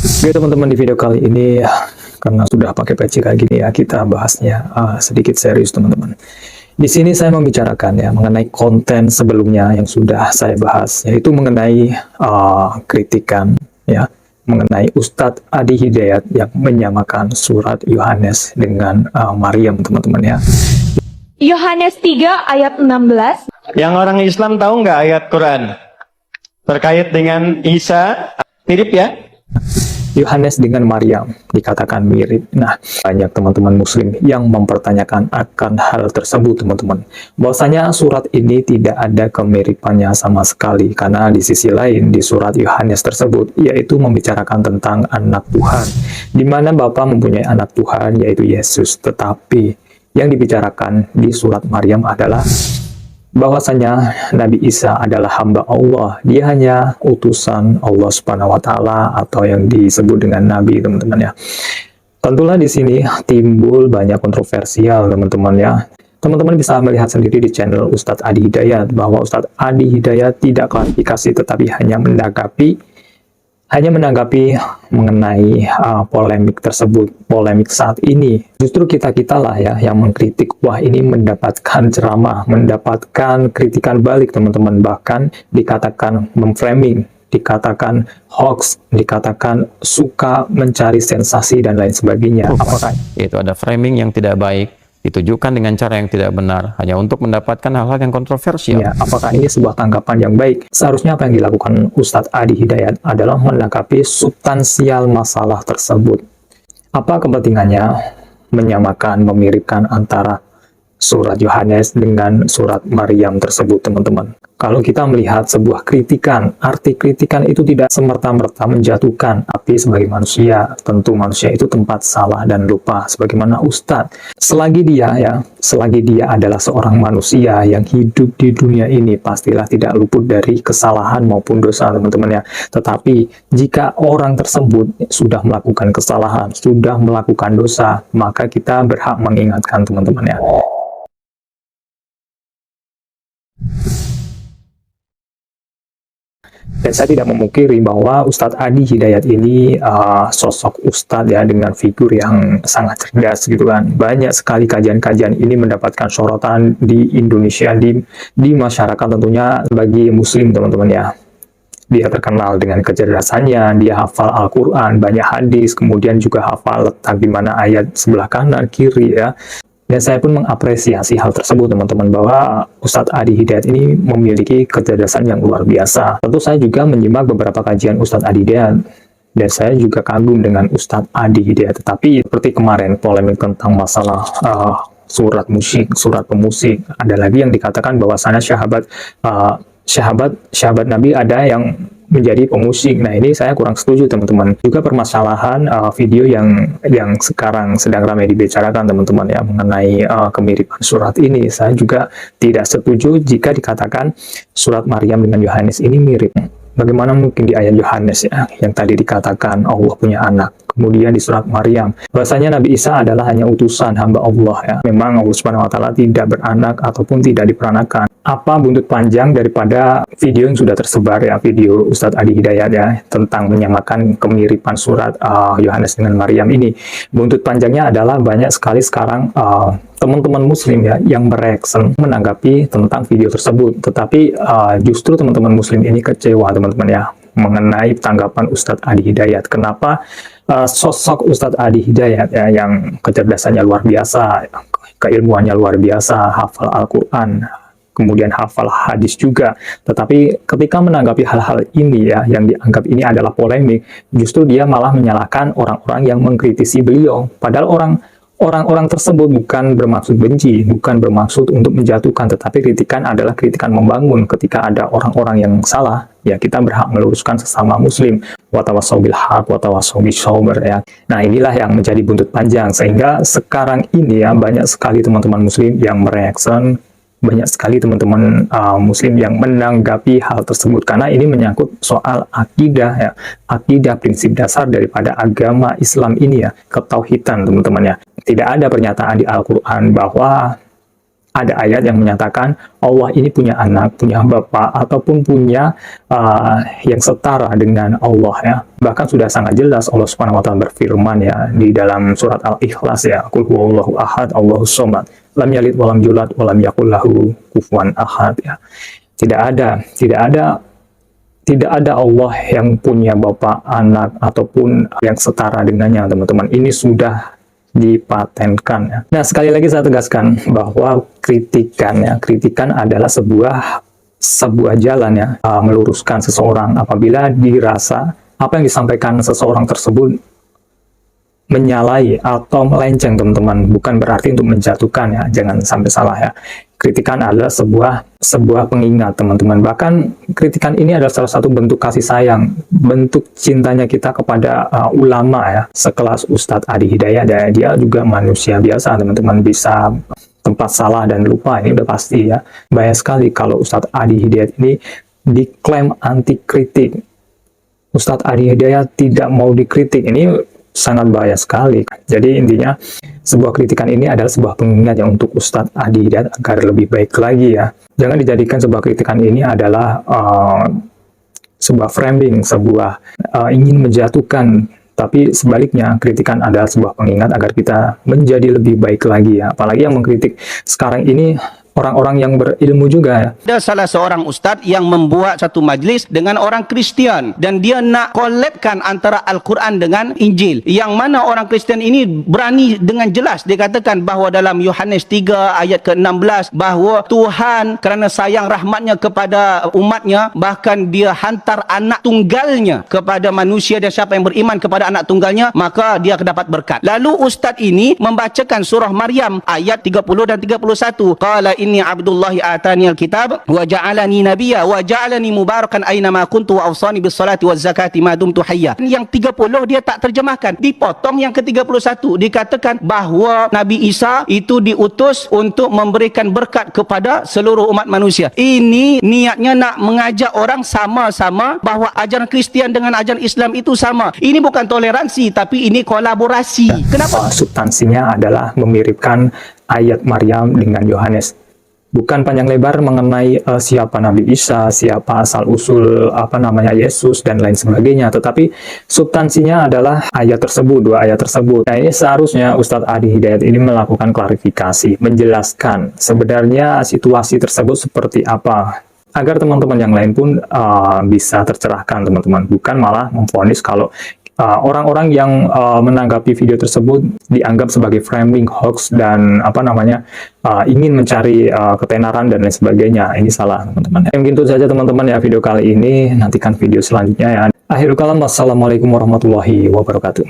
Oke teman-teman, di video kali ini karena sudah pakai peci kayak gini ya, kita bahasnya sedikit serius teman-teman. Di sini saya membicarakan ya mengenai konten sebelumnya yang sudah saya bahas, yaitu mengenai kritikan ya, mengenai Ustadz Adi Hidayat yang menyamakan surat Yohanes dengan Maryam teman-teman ya. Yohanes 3 ayat 16. Yang orang Islam tahu nggak ayat Quran terkait dengan Isa? Mirip ya? Yohanes dengan Maryam dikatakan mirip. Nah, banyak teman-teman muslim yang mempertanyakan akan hal tersebut teman-teman. Bahwasanya surat ini tidak ada kemiripannya sama sekali, karena di sisi lain di surat Yohanes tersebut yaitu membicarakan tentang anak Tuhan, di mana Bapa mempunyai anak Tuhan yaitu Yesus. Tetapi yang dibicarakan di surat Maryam adalah bahwasanya Nabi Isa adalah hamba Allah. Dia hanya utusan Allah Subhanahu wa taala, atau yang disebut dengan nabi teman-teman ya. Tentulah di sini timbul banyak kontroversial teman-teman ya. Teman-teman bisa melihat sendiri di channel Ustadz Adi Hidayat bahwa Ustadz Adi Hidayat tidak klarifikasi, tetapi hanya menanggapi mengenai polemik tersebut, polemik saat ini. Justru kita-kita lah ya yang mengkritik, wah ini mendapatkan ceramah, mendapatkan kritikan balik teman-teman, bahkan dikatakan memframing, dikatakan hoax, dikatakan suka mencari sensasi dan lain sebagainya. Apakah yaitu ada framing yang tidak baik, ditujukan dengan cara yang tidak benar, hanya untuk mendapatkan hal-hal yang kontroversial. ya, apakah ini sebuah tanggapan yang baik? Seharusnya apa yang dilakukan Ustadz Adi Hidayat adalah menanggapi substansial masalah tersebut. Apa kepentingannya menyamakan, memiripkan antara surat Yohanes dengan surat Maryam tersebut teman-teman? Kalau kita melihat sebuah kritikan, arti kritikan itu tidak semerta-merta menjatuhkan, tapi sebagai manusia, tentu manusia itu tempat salah dan lupa. Sebagaimana Ustadz, selagi dia adalah seorang manusia yang hidup di dunia ini, pastilah tidak luput dari kesalahan maupun dosa teman-teman ya. Tetapi jika orang tersebut sudah melakukan kesalahan, sudah melakukan dosa, maka kita berhak mengingatkan teman-teman ya. Dan saya tidak memungkiri bahwa Ustadz Adi Hidayat ini sosok Ustadz ya, dengan figur yang sangat cerdas gitu kan. Banyak sekali kajian-kajian ini mendapatkan sorotan di Indonesia, di masyarakat tentunya bagi muslim teman-teman ya. Dia terkenal dengan kecerdasannya, dia hafal Al-Quran, banyak hadis, kemudian juga hafal letak di mana ayat sebelah kanan, kiri ya. Dan saya pun mengapresiasi hal tersebut teman-teman, bahwa Ustadz Adi Hidayat ini memiliki kecerdasan yang luar biasa. Tentu saya juga menyimak beberapa kajian Ustadz Adi Hidayat, dan saya juga kagum dengan Ustadz Adi Hidayat. Tetapi seperti kemarin polemik tentang masalah surat musik, surat pemusik, ada lagi yang dikatakan bahwasannya sahabat Nabi ada yang menjadi pemusik. Nah, ini saya kurang setuju teman-teman. Juga permasalahan video yang sekarang sedang ramai dibicarakan teman-teman ya, mengenai kemiripan surat ini. Saya juga tidak setuju jika dikatakan surat Maryam dengan Yohanes ini mirip. Bagaimana mungkin di ayat Yohanes ya, yang tadi dikatakan Allah punya anak. Kemudian di surat Maryam, bahwasanya Nabi Isa adalah hanya utusan hamba Allah ya. Memang Allah Subhanahu wa taala tidak beranak ataupun tidak diperanakan. Apa buntut panjang daripada video yang sudah tersebar ya, video Ustadz Adi Hidayat ya, tentang menyamakan kemiripan surat Yohanes dengan Maryam ini? Buntut panjangnya adalah banyak sekali sekarang teman-teman muslim ya yang bereaksi menanggapi tentang video tersebut. Tetapi justru teman-teman muslim ini kecewa teman-teman ya, mengenai tanggapan Ustadz Adi Hidayat. Kenapa sosok Ustadz Adi Hidayat ya, yang kecerdasannya luar biasa, keilmuannya luar biasa, hafal Al-Quran, kemudian hafal hadis juga, tetapi ketika menanggapi hal-hal ini ya, yang dianggap ini adalah polemik, justru dia malah menyalahkan orang-orang yang mengkritisi beliau. Padahal orang-orang tersebut bukan bermaksud benci, bukan bermaksud untuk menjatuhkan, tetapi kritikan adalah kritikan membangun. Ketika ada orang-orang yang salah, ya kita berhak meluruskan sesama muslim. Watawassaw bil haq, watawassaw bis sabr ya. Nah, inilah yang menjadi buntut panjang, sehingga sekarang ini ya banyak sekali teman-teman muslim yang mereaksi, banyak sekali teman-teman muslim yang menanggapi hal tersebut, karena ini menyangkut soal akidah ya, akidah prinsip dasar daripada agama Islam ini ya, ketauhidan teman-teman ya. Tidak ada pernyataan di Al-Quran bahwa ada ayat yang menyatakan Allah ini punya anak, punya bapak, ataupun punya yang setara dengan Allah ya. Bahkan sudah sangat jelas Allah Subhanahu wa taala berfirman ya di dalam surat Al-Ikhlas ya, Qul huwallahu ahad, Allahus somad, lam yalid walam yulad walam yakul lahu kufuwan ahad ya. Tidak ada Allah yang punya bapak, anak, ataupun yang setara dengannya, teman-teman. Ini sudah dipatenkan ya. Nah, sekali lagi saya tegaskan bahwa kritikan adalah sebuah jalan ya, meluruskan seseorang apabila dirasa apa yang disampaikan seseorang tersebut menyalahi atau melenceng, teman-teman. Bukan berarti untuk menjatuhkan ya, jangan sampai salah ya. Kritikan adalah sebuah pengingat, teman-teman. Bahkan kritikan ini adalah salah satu bentuk kasih sayang, bentuk cintanya kita kepada ulama ya, sekelas Ustadz Adi Hidayat. Dia juga manusia biasa, teman-teman, bisa tempat salah dan lupa, ini udah pasti ya. Bahaya sekali kalau Ustadz Adi Hidayat ini diklaim anti kritik. Ustadz Adi Hidayat tidak mau dikritik, ini sangat bahaya sekali. Jadi intinya sebuah kritikan ini adalah sebuah pengingat yang untuk Ustadz Adi Hidayat agar lebih baik lagi ya. Jangan dijadikan sebuah kritikan ini adalah sebuah framing, ingin menjatuhkan. Tapi sebaliknya, kritikan adalah sebuah pengingat agar kita menjadi lebih baik lagi ya. Apalagi yang mengkritik sekarang ini orang-orang yang berilmu juga ya. Ada salah seorang ustaz yang membuat satu majlis dengan orang Kristian dan dia nak collabkan antara Al-Quran dengan Injil. Yang mana orang Kristian ini berani dengan jelas dia katakan bahawa dalam Yohanes 3 ayat ke-16 bahawa Tuhan kerana sayang rahmatnya kepada umatnya, bahkan dia hantar anak tunggalnya kepada manusia, dan siapa yang beriman kepada anak tunggalnya maka dia akan dapat berkat. Lalu ustaz ini membacakan surah Maryam ayat 30 dan 31. Qala inni abdullahi atani alkitab wa ja'alani nabiyya wa ja'alani mubarakan aynama kuntu wa awsani bis salati waz zakati ma dumtu hayya. Yang 30 dia tak terjemahkan, dipotong yang ke-31 dikatakan bahawa Nabi Isa itu diutus untuk memberikan berkat kepada seluruh umat manusia. Ini niatnya nak mengajak orang sama-sama bahawa ajaran Kristian dengan ajaran Islam itu sama. Ini bukan toleransi tapi ini kolaborasi. Kenapa? Substansinya adalah memiripkan ayat Maryam dengan Yohanes. Bukan panjang lebar mengenai siapa Nabi Isa, siapa asal-usul Yesus dan lain sebagainya, tetapi substansinya adalah ayat tersebut, dua ayat tersebut. Nah, ini seharusnya Ustadz Adi Hidayat ini melakukan klarifikasi, menjelaskan sebenarnya situasi tersebut seperti apa, agar teman-teman yang lain pun bisa tercerahkan, teman-teman. Bukan malah memvonis kalau orang-orang yang menanggapi video tersebut dianggap sebagai framing, hoax, dan ingin mencari ketenaran dan lain sebagainya. Ini salah, teman-teman. Mungkin itu saja, teman-teman, ya video kali ini. Nantikan video selanjutnya ya. Akhirul kalam, wassalamualaikum warahmatullahi wabarakatuh.